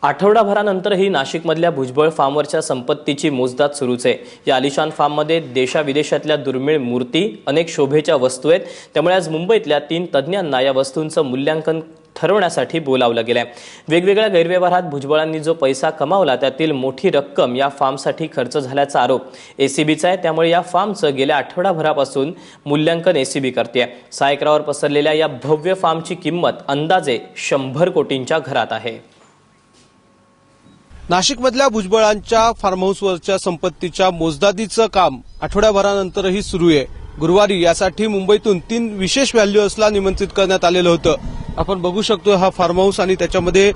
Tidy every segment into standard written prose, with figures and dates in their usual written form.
आठवडाभरानंतरही नाशिकमधल्या भुजबळ फार्मवरच्या संपत्तीची मोजदाद सुरूच आहे। या आलिशान फार्ममध्ये देशाविदेशातल्या दुर्मिळ मूर्ती, अनेक शोभेच्या वस्तू आहेत। त्यामुळे आज मुंबईतल्या 3 तज्ञांना या वस्तूंचं मूल्यांकन ठरवण्यासाठी बोलावलं गेलंय। वेगवेगळ्या गैरव्यवहारात भुजबळांनी जो पैसा कमावला त्यातील मोठी रक्कम या फार्मसाठी खर्च झाल्याचा आरोप एसीबीचा आहे। त्यामुळे या फार्मचं गेल्या आठवडाभरापासून मूल्यांकन एसीबी करते। 6 एकरावर पसरलेल्या या भव्य फार्मची किंमत अंदाजे 100 कोटींच्या घरात आहे। नाशिकमधल्या भुजबळांच्या फार्म हाऊसवरच्या संपत्तीच्या मोजदादीचं काम आठवड्याभरानंतरही सुरू आहे। गुरुवारी यासाठी मुंबईतून 3 विशेष व्हॅल्युअर्सला निमंत्रित करण्यात आलेलं होतं। आपण बघू शकतो हा फार्म हाऊस आणि त्याच्यामध्ये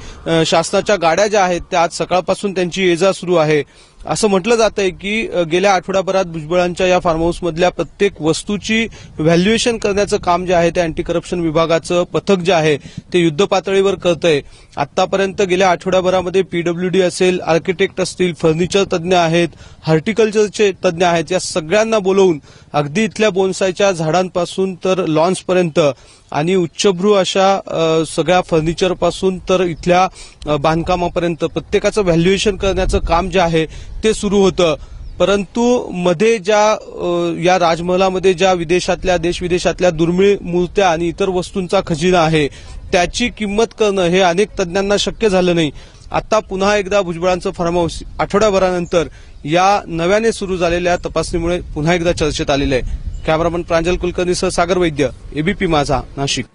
शासनाच्या गाड्या ज्या आहेत त्या आज सकाळपासून त्यांची ये-जा सुरू आहे। असं म्हटलं जातंय की गेल्या आठवड्याभरात भुजबळांच्या या फार्म हाऊसमधल्या प्रत्येक वस्तूची व्हॅल्युएशन करण्याचं काम जे आहे ते अँटी करप्शन विभागाचं पथक जे आहे ते युद्ध पातळीवर करतंय। आतापर्यंत गेल्या आठवड्याभरामध्ये पीडब्ल्यूडी असेल, आर्किटेक्ट असतील, फर्निचर तज्ञ आहेत, हॉर्टिकल्चरचे तज्ञ आहेत, या सगळ्यांना बोलवून अगदी इथल्या बोनसायच्या झाडांपासून तर लॉन्सपर्यंत आणि उच्चभ्रू अशा सगळ्या फर्निचरपासून तर इथल्या बांधकामापर्यंत प्रत्येकाचं व्हॅल्युएशन करण्याचं काम जे आहे ते सुरू होतं। परंतु मध्ये ज्या या राजमहलामध्ये ज्या देश-विदेशातल्या दुर्मिळ मूर्त्या आणि इतर वस्तूंचा खजिना आहे त्याची किंमत करणं हे अनेक तज्ञांना शक्य झालं नाही। आता पुन्हा एकदा भुजबळांचं फार्म हाऊस आठवड्याभरानंतर या नव्याने सुरू झालेल्या तपासणीमुळे पुन्हा एकदा चर्चेत आलेलं आहे। कॅमेरामन प्रांजल कुलकर्णीसह सागर वैद्य, एबीपी माझा, नाशिक।